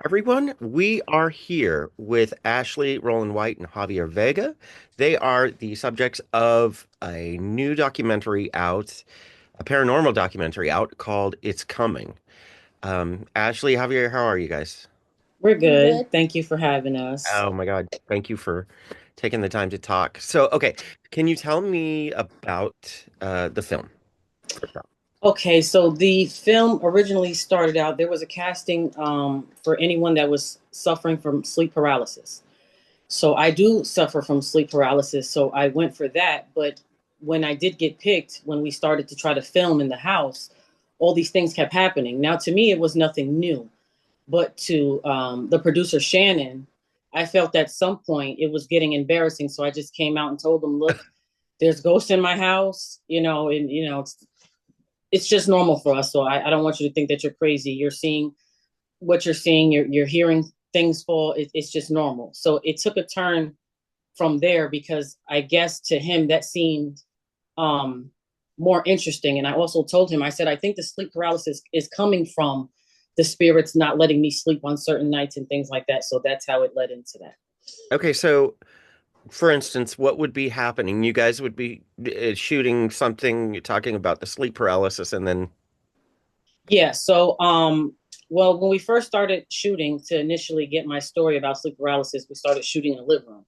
Everyone, we are here with Ashley Roland-white and Javier Vega. They are the subjects of a new documentary out, a paranormal documentary out called It's Coming. Ashley, Javier, how are you guys? We're I'm good. good. Thank you for having us. Oh my God, thank you for taking the time to talk. So, okay, can you tell me about the film first off? Okay, so the film originally started out, there was a casting for anyone that was suffering from sleep paralysis. So I do suffer from sleep paralysis, so I went for that. But when I did get picked, when we started to try to film in the house, all these things kept happening. Now, to me, it was nothing new, but to the producer, Shannon, I felt at some point it was getting embarrassing. So I just came out and told them, look, there's ghosts in my house, and it's just normal for us. So I don't want you to think that you're crazy. You're seeing what you're seeing. You're hearing things fall. It's just normal. So it took a turn from there because I guess to him that seemed um, more interesting. And I also told him, I said, I think the sleep paralysis is coming from the spirits not letting me sleep on certain nights and things like that. So that's how it led into that. Okay, so for instance, what would be happening? You guys would be shooting something, talking about the sleep paralysis, and then Yeah. So when we first started shooting to initially get my story about sleep paralysis, we started shooting in the living room.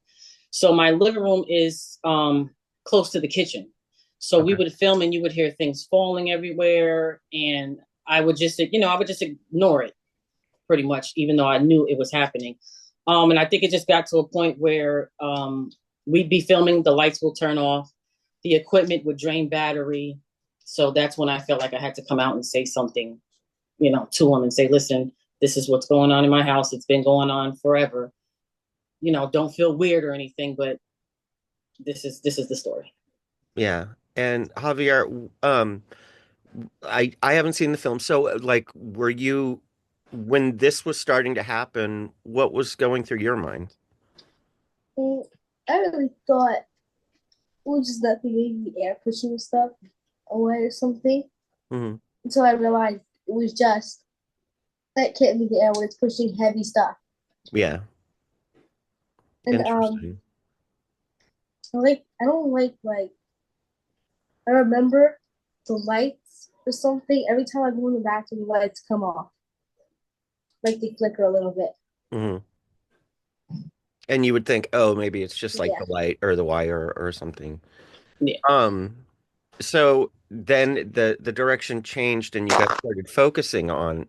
So my living room is close to the kitchen. So we okay. would film and you would hear things falling everywhere. And I would just ignore it pretty much, even though I knew it was happening. And I think it just got to a point where we'd be filming, the lights will turn off, the equipment would drain battery. So that's when I felt like I had to come out and say something, to them and say, listen, this is what's going on in my house. It's been going on forever. Don't feel weird or anything, but this is the story. Yeah. And Javier, I haven't seen the film, so like, were you when this was starting to happen, what was going through your mind? Mm, I really thought it was just that maybe air pushing stuff away or something Hmm. until I realized it was just that can't be the air when it's pushing heavy stuff. Yeah. And Interesting. I don't like I remember the lights or something. Every time I go in the bathroom, the lights come off, like they flicker a little bit. Hmm. And you would think, oh, maybe it's just like Yeah. the light or the wire or something. Yeah. Um, so then the direction changed and you guys started focusing on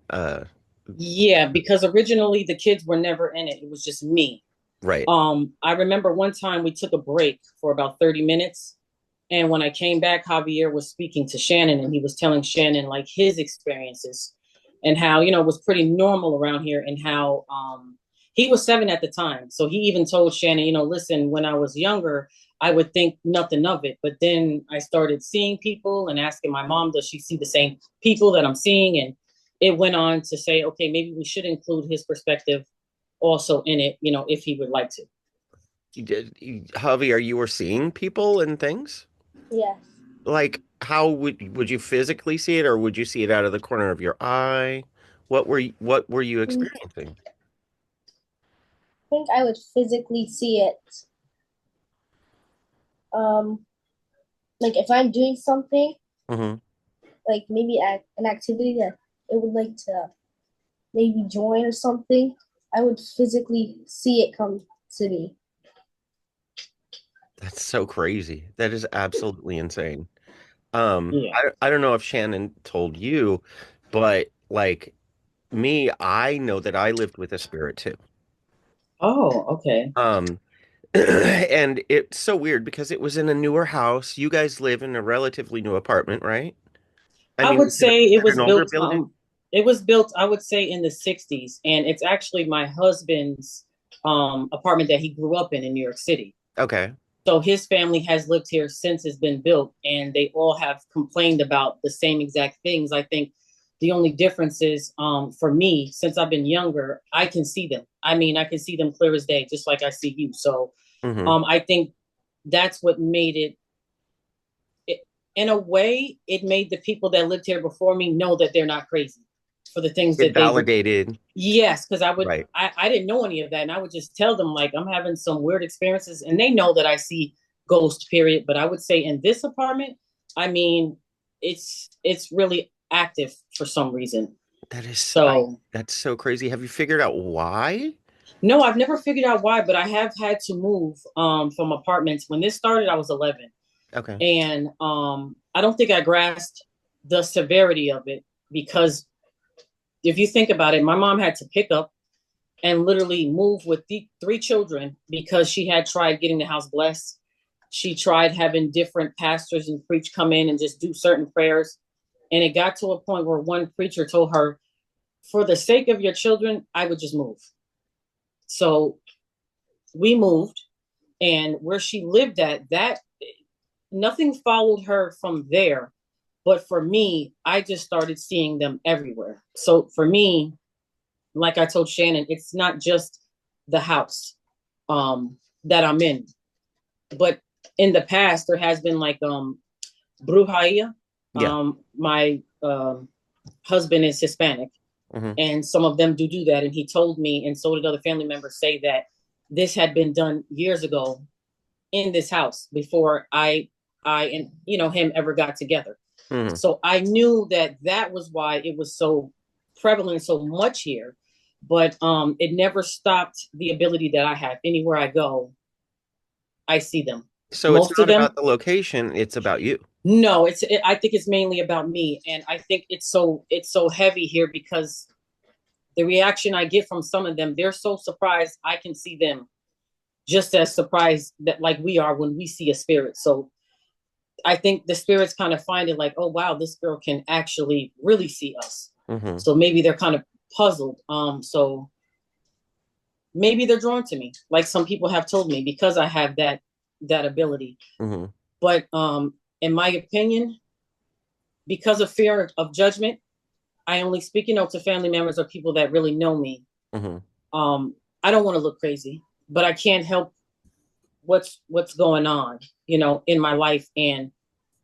Yeah, because originally the kids were never in it. It was just me. right. I remember one time we took a break for about 30 minutes. And when I came back, Javier was speaking to Shannon and he was telling Shannon like his experiences and how, it was pretty normal around here and how he was 7 at the time. So he even told Shannon, listen, when I was younger, I would think nothing of it. But then I started seeing people and asking my mom, does she see the same people that I'm seeing? And it went on to say, okay, maybe we should include his perspective also in it, if he would like to. Javier, you were seeing people and things? Yes. Like, how would you physically see it, or would you see it out of the corner of your eye? What were you I experiencing? think I would physically see it. Um, like if I'm doing something, Hmm. like maybe an activity that it would like to maybe join or something, I would physically see it come to me. That's so crazy. That is absolutely insane. Yeah. I don't know if Shannon told you, but like me, I know that I lived with a spirit too. Oh, okay. Um, and it's so weird because it was in a newer house. You guys live in a relatively new apartment, right? I I mean, would say is it an older building? it was built I would say in the 60s and it's actually my husband's apartment that he grew up in New York City. Okay. So his family has lived here since it's been built and they all have complained about the same exact things. I think the only difference is for me since I've been younger, I can see them. I mean, I can see them clear as day just like I see you. So Hmm. I think that's what made it in a way, it made the people that lived here before me know that they're not crazy. for the things Get that they validated. yes, because Right. I didn't know any of that. And I would just tell them, like, I'm having some weird experiences. And they know that I see ghosts, period. But I would say in this apartment, I mean, it's really active for some reason. That is, So that's so crazy. Have you figured out why? no, I've never figured out why, but I have had to move from apartments. When this started, I was 11. Okay. And I don't think I grasped the severity of it because if you think about it, my mom had to pick up and literally move with the 3 children because she had tried getting the house blessed. She tried having different pastors and preach come in and just do certain prayers. And it got to a point where one preacher told her, for the sake of your children, I would just move. So we moved, and where she lived at, that nothing followed her from there. But for me, I just started seeing them everywhere. So for me, like I told Shannon, it's not just the house that I'm in, but in the past there has been like brujeria. Yeah. My husband is Hispanic, Hmm. and some of them do that. And he told me, and so did other family members, say that this had been done years ago in this house before I and him ever got together. Hmm. So I knew that that was why it was so prevalent so much here, but it never stopped the ability that I have. Anywhere I go, I see them. So it's Most of not them, about the location, it's about you. no. I think it's mainly about me, and I think it's so heavy here because the reaction I get from some of them, they're so surprised I can see them, just as surprised that like we are when we see a spirit. So I think the spirits kind of find it like, oh wow, this girl can actually really see us. Hmm. So maybe they're kind of puzzled. So maybe they're drawn to me, like some people have told me, because I have that ability. Hmm. But in my opinion, because of fear of judgment, I only speak, to family members or people that really know me. Hmm. I don't want to look crazy, but I can't help what's going on, in my life. And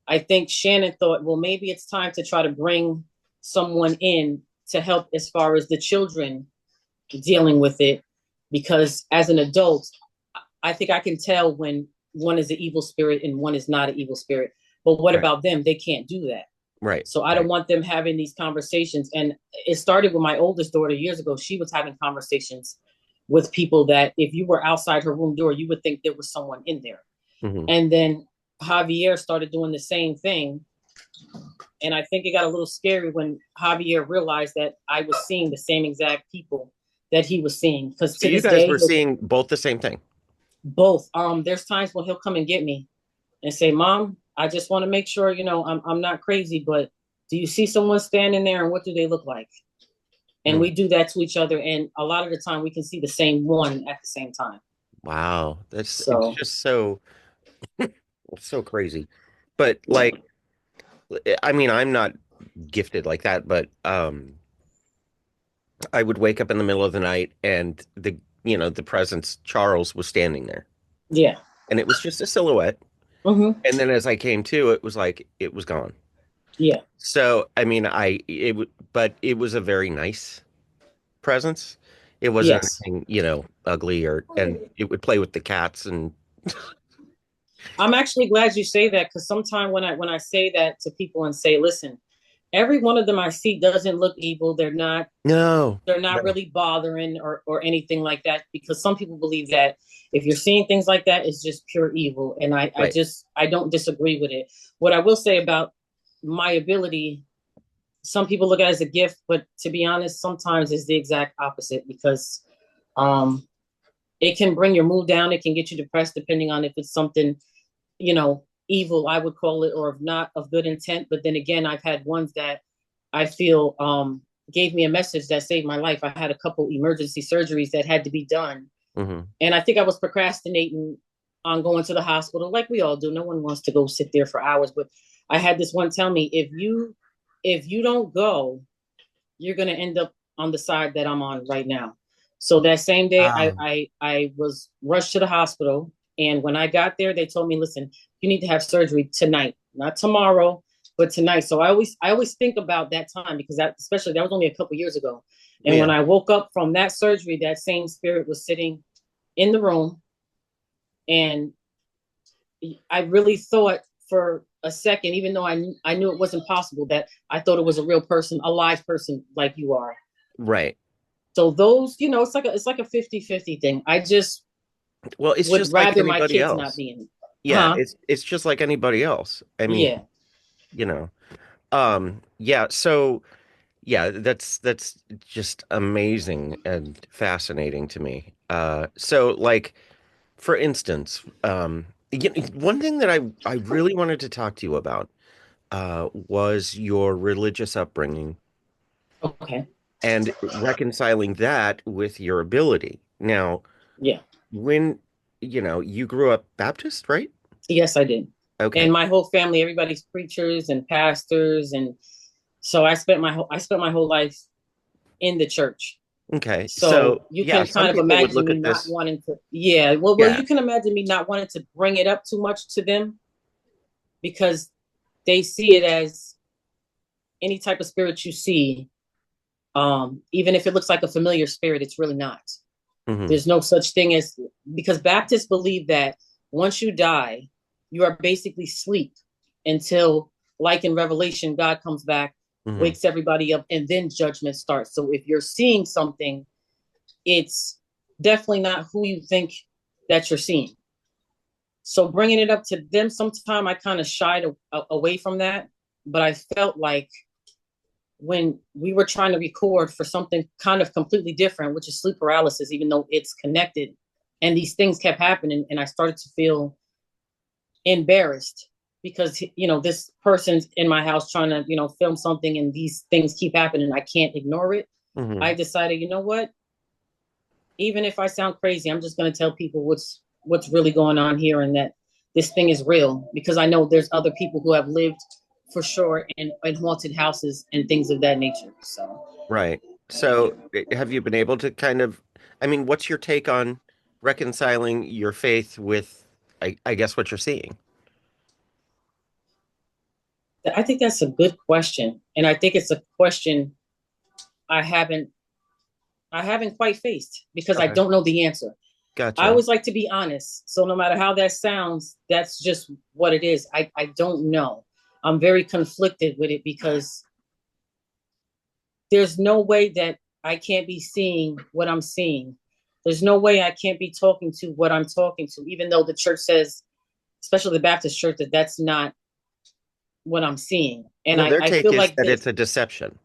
I think Shannon thought, well, maybe it's time to try to bring someone in to help as far as the children dealing with it. Because as an adult, I think I can tell when one is an evil spirit and one is not an evil spirit. But what Right. about them? They can't do that. Right. So I don't Right. want them having these conversations. And it started with my oldest daughter years ago. She was having conversations with people that if you were outside her room door, you would think there was someone in there. Hmm. And then Javier started doing the same thing. And I think it got a little scary when Javier realized that I was seeing the same exact people that he was seeing. Because So to you this guys day, were seeing both the same thing. both. There's times when he'll come and get me and say, "Mom, I just want to make sure I'm not crazy, but do you see someone standing there, and what do they look like?" And Mm. we do that to each other, and a lot of the time we can see the same one at the same time. Wow. It's So just so crazy. But like, I mean, I'm not gifted like that, but I would wake up in the middle of the night and the presence, Charles, was standing there. yeah, And it was just a silhouette. hmm, And then as I came to, it was like it was gone. yeah, So, I mean, but it was a very nice presence. It wasn't yes. anything, ugly and it would play with the cats and I'm actually glad you say that because sometimes when I say that to people and say, "Listen, every one of them I see doesn't look evil. They're not no, they're not no, really bothering or anything like that," because some people believe that if you're seeing things like that, it's just pure evil. And right. I don't disagree with it. What I will say about my ability, some people look at it as a gift, but to be honest, sometimes it's the exact opposite because um it can bring your mood down, it can get you depressed depending on if it's something, evil, I would call it, or not of good intent. But then again, I've had ones that I feel gave me a message that saved my life. I had a couple emergency surgeries that had to be done. Hmm. And I think I was procrastinating on going to the hospital, like we all do. No one wants to go sit there for hours. But I had this one tell me, if you don't go, you're gonna end up on the side that I'm on right now. So that same day, Wow. I was rushed to the hospital, and when I got there, they told me, listen, you need to have surgery tonight, not tomorrow, but tonight. So I always think about that time because especially that was only a couple years ago. And when Yeah. I woke up from that surgery, that same spirit was sitting in the room, and I really thought for a second, even though I knew it wasn't possible, that I thought it was a real person, a live person like you are. Right. So those, it's like a 50-50 thing. I just Well, it's would just like rather my anybody kids not else. be in. Yeah, Huh? it's just like anybody else. I mean, Yeah. you know. Yeah, so yeah, that's just amazing and fascinating to me. So like for instance, one thing that I really wanted to talk to you about was your religious upbringing Okay. and reconciling that with your ability. Now, Yeah. when you grew up Baptist, right? Yes, I did. Okay. And my whole family, everybody's preachers and pastors, and so I spent my whole life in the church. Okay. So So, you yeah, can some kind of people would imagine look me at not this. wanting to. Yeah. Well, Yeah. you can imagine me not wanting to bring it up too much to them because they see it as any type of spirit you see. Even if it looks like a familiar spirit, it's really not. Hmm. There's no such thing as, because Baptists believe that once you die, you are basically asleep until, like in Revelation, God comes back, Hmm. wakes everybody up, and then judgment starts. So if you're seeing something, it's definitely not who you think that you're seeing. So bringing it up to them, sometime I kind of shied away from that, but I felt like when we were trying to record for something kind of completely different, which is sleep paralysis, even though it's connected, and these things kept happening, and I started to feel embarrassed because this person's in my house trying to film something, and these things keep happening. I can't ignore it. Hmm. I decided, you know what? Even if I sound crazy, I'm just going to tell people what's really going on here, and that this thing is real, because I know there's other people who have lived for sure in haunted houses and things of that nature. So Right. So, have you been able to kind of, I mean, what's your take on reconciling your faith with, I guess, what you're seeing? I think that's a good question, and I think it's a question I haven't I haven't quite faced because I Okay. don't know the answer. I Gotcha. always like to be honest. So no matter how that sounds, that's just what it is. I don't know. I'm very conflicted with it because there's no way that I can't be seeing what I'm seeing. There's no way I can't be talking to what I'm talking to, even though the church says, especially the Baptist church, that that's not what I'm seeing. And Well, I, their I take feel is like that this it's a deception.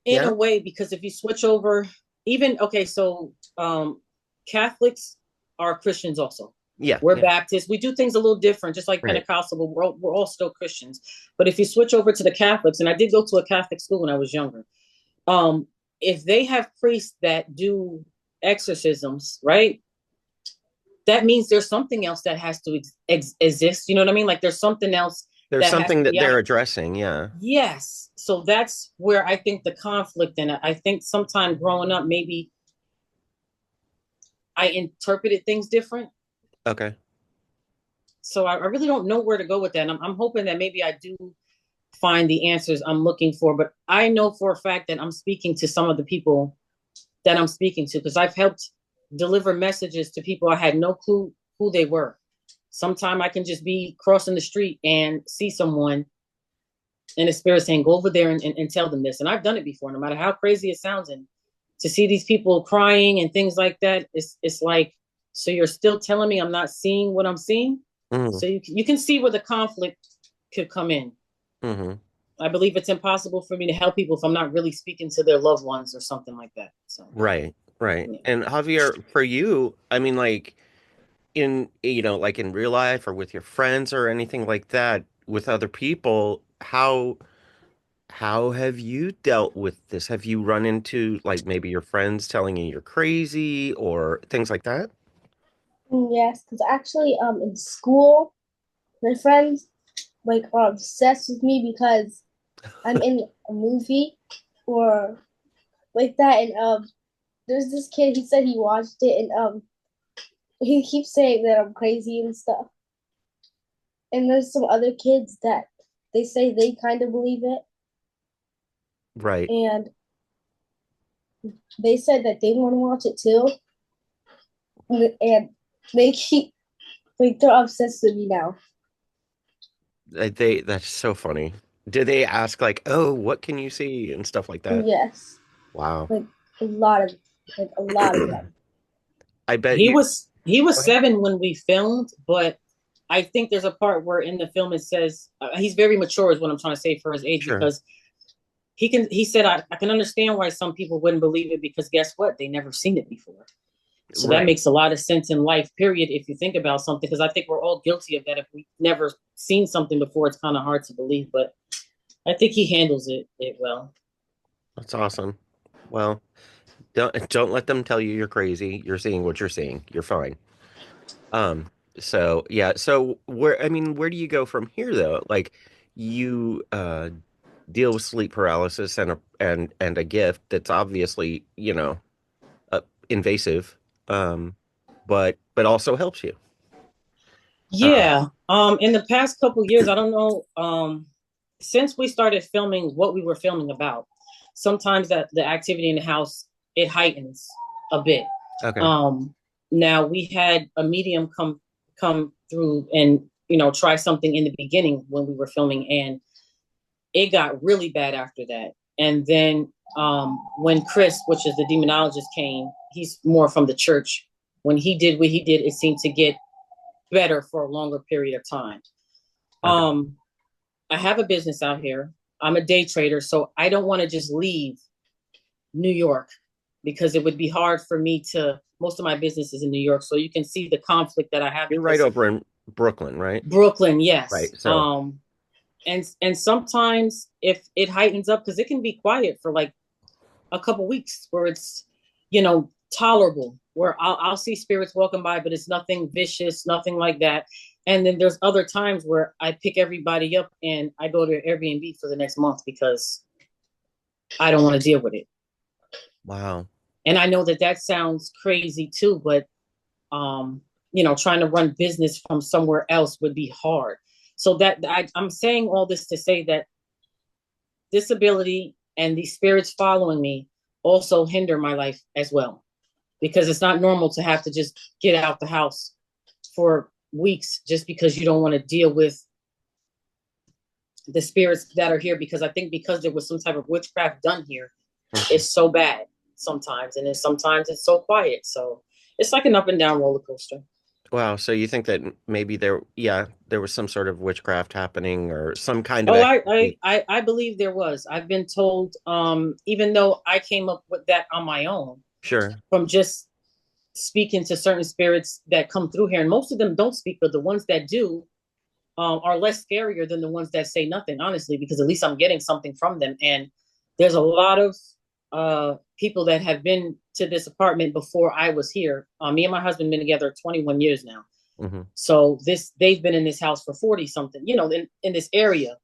in Yeah? a way, because if you switch over, even, okay, so Catholics are Christians also. Yeah, We're yeah. Baptists. We do things a little different, just like Right. Pentecostal, but we're all still Christians. But if you switch over to the Catholics, and I did go to a Catholic school when I was younger, um, if they have priests that do exorcisms, right? That means there's something else that has to exist. You know what I mean? Like there's something else There's that has something to that be out. they're addressing. Yeah. Yes. So that's where I think the conflict, and I think sometime growing up, maybe I interpreted things different. Okay. So I really don't know where to go with that. And I'm hoping that maybe I do find the answers I'm looking for. But I know for a fact that I'm speaking to some of the people that I'm speaking to, because I've helped deliver messages to people I had no clue who they were. Sometime I can just be crossing the street and see someone in a spirit saying, go over there and tell them this. And I've done it before, no matter how crazy it sounds. And to see these people crying and things like that, it's like, so you're still telling me I'm not seeing what I'm seeing? Hmm. So you can see where the conflict could come in. Hmm. I believe it's impossible for me to help people if I'm not really speaking to their loved ones or something like that. So, Right. Right. yeah. And Javier, for you, I mean, like like in real life or with your friends or anything like that, with other people, how have you dealt with this? Have you run into like maybe your friends telling you you're crazy or things like that? Yes, because actually, in school, my friends like are obsessed with me because I'm in a movie or like that, and there's this kid. He said he watched it, and he keeps saying that I'm crazy and stuff. And there's some other kids that they say they kind of believe it, Right. and they said that they want to watch it too, and they keep like they're obsessed with me now. That's so funny. Do they ask like, "Oh, what can you see?" and stuff like that? Yes, Wow. like a lot of a lot of them. I bet He you. was he was 7 when we filmed, but I think there's a part where in the film it says he's very mature, is what I'm trying to say for his age, Sure. because he said I can understand why some people wouldn't believe it, because guess what? They never seen it before. So that Right. makes a lot of sense in life, period, if you think about something, because I think we're all guilty of that. If we've never seen something before, it's kind of hard to believe, but I think he handles it well. That's awesome. Well, don't let them tell you you're crazy. You're seeing what you're seeing. You're fine. Um, so yeah, so where do you go from here though? Like you deal with sleep paralysis and a gift that's obviously, invasive, um, but also helps you. Uh, Yeah. In the past couple years, I don't know, since we started filming what we were filming about, sometimes that the activity in the house, it heightens a bit. okay. Um, Now we had a medium come through and try something in the beginning when we were filming, and it got really bad after that. And then when Chris, which is the demonologist, came, he's more from the church. When he did what he did, it seemed to get better for a longer period of time. Okay. Um, I have a business out here. I'm a day trader, so I don't want to just leave New York, because it would be hard for me to. Most of my business is in New York, so you can see the conflict that I have, You're right because over in Brooklyn, right? Brooklyn, yes. Right. So, And sometimes if it heightens up, because it can be quiet for like a couple weeks where it's tolerable, where I'll see spirits walking by, but it's nothing vicious, nothing like that. And then there's other times where I pick everybody up and I go to Airbnb for the next month, because I don't want to deal with it. wow. And I know that that sounds crazy too, but trying to run business from somewhere else would be hard. So I'm saying all this to say that disability and these spirits following me also hinder my life as well, because it's not normal to have to just get out the house for weeks just because you don't want to deal with the spirits that are here. Because I think because there was some type of witchcraft done here, Mhm. it's so bad sometimes, and then sometimes it's so quiet. So it's like an up and down roller coaster. Wow. So you think that maybe there was some sort of witchcraft happening or some kind of Oh, I, I activity. I I believe there was. I've been told, even though I came up with that on my own Sure. from just speaking to certain spirits that come through here, and most of them don't speak, but the ones that do are less scarier than the ones that say nothing, honestly, because at least I'm getting something from them. And there's a lot of people that have been to this apartment before I was here. Me and my husband been together 21 years now. Hmm. So they've been in this house for 40 something, in this area.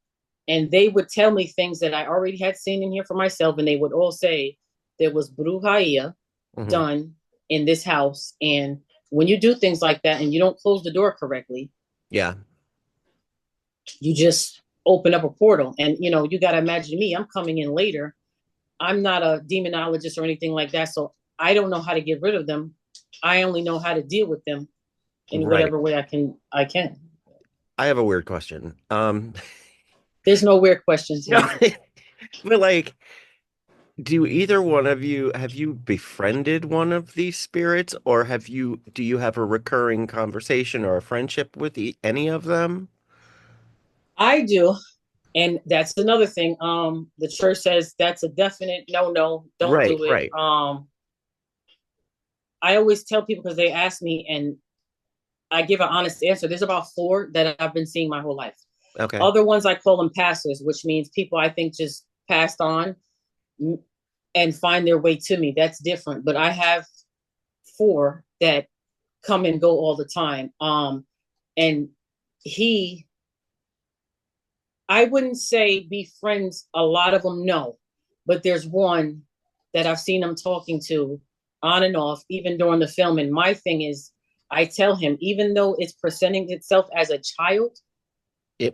And they would tell me things that I already had seen in here for myself. And they would all say there was brujeria Hmm. done in this house. And when you do things like that and you don't close the door correctly, Yeah. you just open up a portal. And you got to imagine me, I'm coming in later. I'm not a demonologist or anything like that, so I don't know how to get rid of them. I only know how to deal with them in Right. whatever way I can. I have a weird question. There's no weird questions No, here. but like, do either one of you have you befriended one of these spirits, or do you have a recurring conversation or a friendship with any of them? I do. And that's another thing. The church says that's a definite no, don't Right, do it. right. I always tell people, because they ask me and I give an honest answer. There's about 4 that I've been seeing my whole life. Okay. Other ones I call them passers, which means people I think just passed on and find their way to me. That's different. But I have 4 that come and go all the time. And he, I wouldn't say be friends. A lot of them, no. But there's one that I've seen him talking to on and off, even during the film. And my thing is, I tell him, even though it's presenting itself as a child,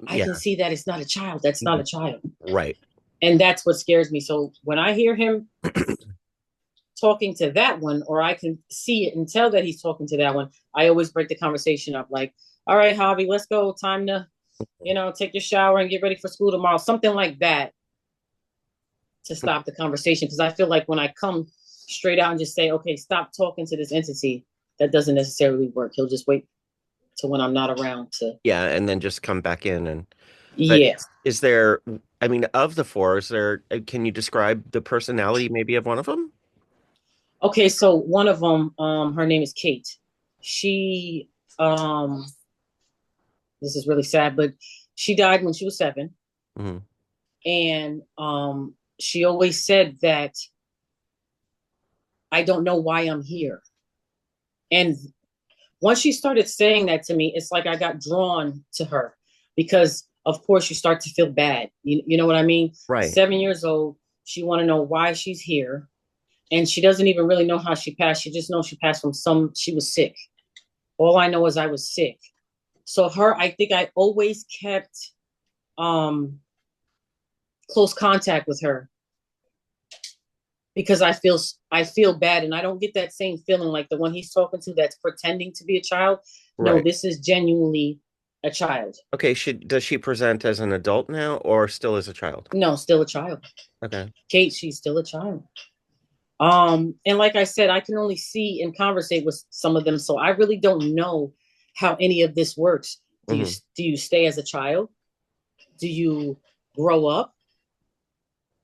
I Yeah, can see that it's not a child. That's not a child. right. And that's what scares me. So when I hear him talking to that one, or I can see it and tell that he's talking to that one, I always break the conversation up like, all right, Javi, let's go. Time to, take your shower and get ready for school tomorrow. Something like that to stop the conversation. Because I feel like when I come straight out and just say, okay, stop talking to this entity, that doesn't necessarily work. He'll just wait to when I'm not around to. Yeah, and then just come back in but Yeah. is there, I mean, of the four, is there, can you describe the personality maybe of one of them? Okay, so one of them, her name is Kate. She, this is really sad, but she died when she was 7, Hmm. and she always said that I don't know why I'm here. And once she started saying that to me, it's like I got drawn to her because, of course, you start to feel bad. You know what I mean? Right. 7 years old, she want to know why she's here, and she doesn't even really know how she passed. She just knows she passed from she was sick. All I know is I was sick. So I think I always kept close contact with her because I feel bad, and I don't get that same feeling like the one he's talking to that's pretending to be a child. No, Right. this is genuinely a child. Okay, does she present as an adult now or still as a child? No, still a child. Okay. Kate, she's still a child. And like I said, I can only see and conversate with some of them, so I really don't know how any of this works. Do you Hmm. do you stay as a child? Do you grow up?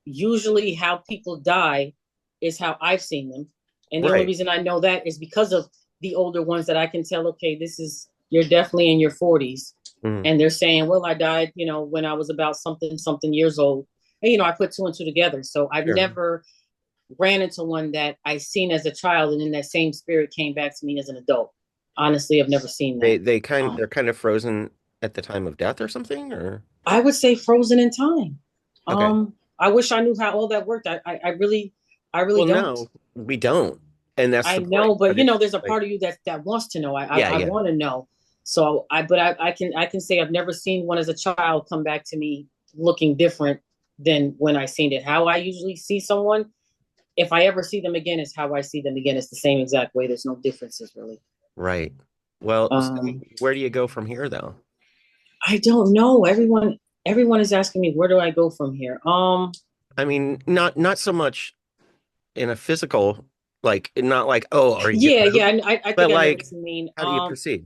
Usually how people die is how I've seen them. And the only Right. reason I know that is because of the older ones that I can tell, okay, you're definitely in your 40s. Hmm. And they're saying, well, I died, when I was about something years old. And, I put two and two together. So I've Sure. never ran into one that I seen as a child and then that same spirit came back to me as an adult. Honestly, I've never seen that. They're kind of frozen at the time of death or something, or I would say frozen in time. okay. I wish I knew how all that worked. I really Well, don't. no, we don't. And that's I the point. know, but But it's there's a like, part of you that wants to know. yeah, I yeah. want to know. So I can say I've never seen one as a child come back to me looking different than when I seen it. How I usually see someone, if I ever see them again, is how I see them again. It's the same exact way. There's no differences really. Right. Well, so Um, where do you go from here though? I don't know. Everyone is asking me where do I go from here. I mean, not so much in a physical, like not like, oh, are you getting Yeah, moved? yeah. I But think I know what like, you mean. how do you proceed?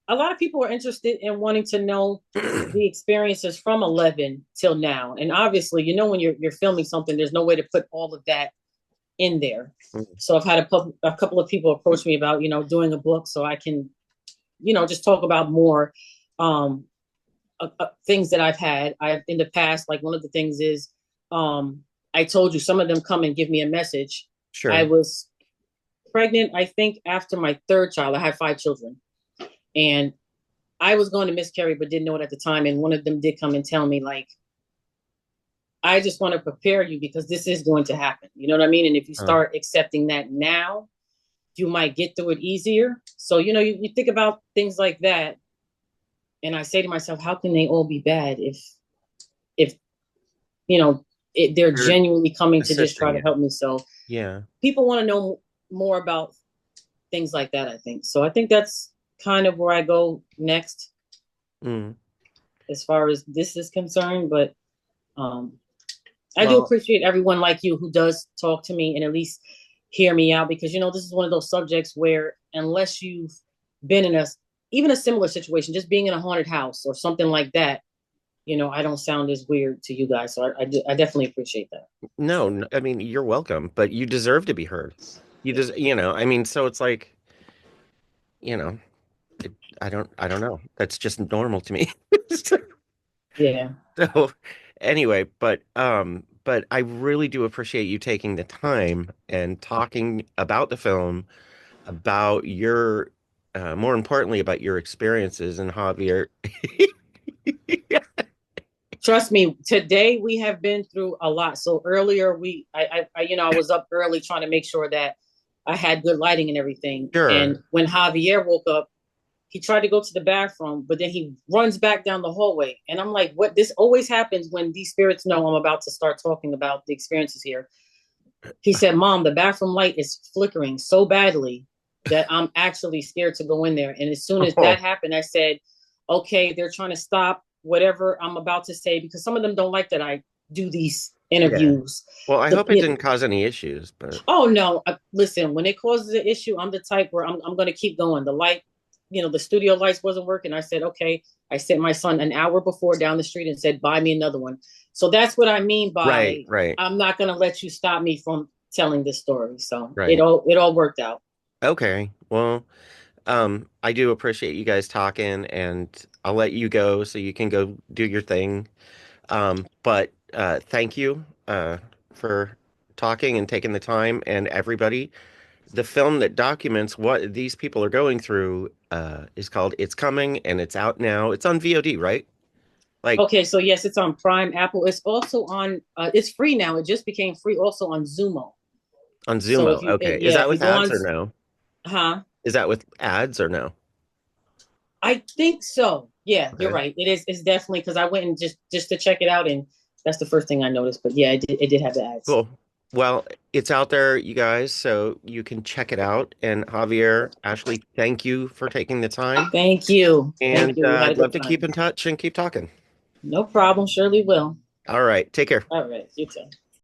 A lot of people are interested in wanting to know the experiences from 11 till now. And obviously, when you're filming something, there's no way to put all of that in there. So I've had a couple of people approach me about, doing a book so I can, just talk about more um, things that I've had. I've in the past, like one of the things is I told you some of them come and give me a message. I Sure. was pregnant, I think, after my third child. I had 5 children. And I was going to miscarry, but didn't know it at the time. And one of them did come and tell me, like, I just want to prepare you because this is going to happen. You know what I mean? And if you Uh, start accepting that now, you might get through it easier. So, you think about things like that. And I say to myself, how can they all be bad if, you know, they're you're genuinely coming to just try assisting to you. help me? So Yeah. people want to know more about things like that, I think. So I think that's kind of where I go next Mm. as far as this is concerned. But um, I do Well, appreciate everyone like you who does talk to me and at least hear me out because this is one of those subjects where unless you've been in even a similar situation, just being in a haunted house or something like that, I don't sound as weird to you guys. So I definitely appreciate that. no, I mean, you're welcome, but you deserve to be heard. I mean, so it's like, you know, it, I don't know. That's just normal to me. Yeah. So anyway, but I really do appreciate you taking the time and talking about the film, about your more importantly about your experiences and Javier. Trust me, today we have been through a lot. So earlier I was up early trying to make sure that I had good lighting and everything. Sure. And when Javier woke up, he tried to go to the bathroom, but then he runs back down the hallway. And I'm like, what? This always happens when these spirits know I'm about to start talking about the experiences here. He said, Mom, the bathroom light is flickering so badly that I'm actually scared to go in there. And as soon as that happened, I said, okay, they're trying to stop whatever I'm about to say, because some of them don't like that I do these Yeah. interviews. Well, I The, hope it didn't cause any issues, but oh no, listen, when it causes an issue, I'm the type where I'm going to keep going. The light, the studio lights wasn't working. I said, okay. I sent my son an hour before down the street and said, buy me another one. So that's what I mean right, by right, I'm not going to let you stop me from telling this story. So it right. all worked out. Okay. Well, I do appreciate you guys talking, and I'll let you go so you can go do your thing. But thank you for talking and taking the time, and everybody. The film that documents what these people are going through is called It's Coming, and it's out now. It's on VOD, right? Like Okay, so yes, it's on Prime, Apple. It's also on. It's free now. It just became free also on Zumo. on So Zumo. Okay. Is yeah, that if you with go ads on, or no? huh? Is that with ads or no? I think so. Yeah, you're Okay. right. It is. It's definitely because I went and just to check it out, and that's the first thing I noticed. But yeah, it did have the ads. Cool. Well, it's out there, you guys, so you can check it out. And Javier, Ashley, thank you for taking the time. Thank you. Thank And you. We had a I'd love good to keep time. in touch and keep talking. No problem. Surely will. All right. Take care. All right. You too.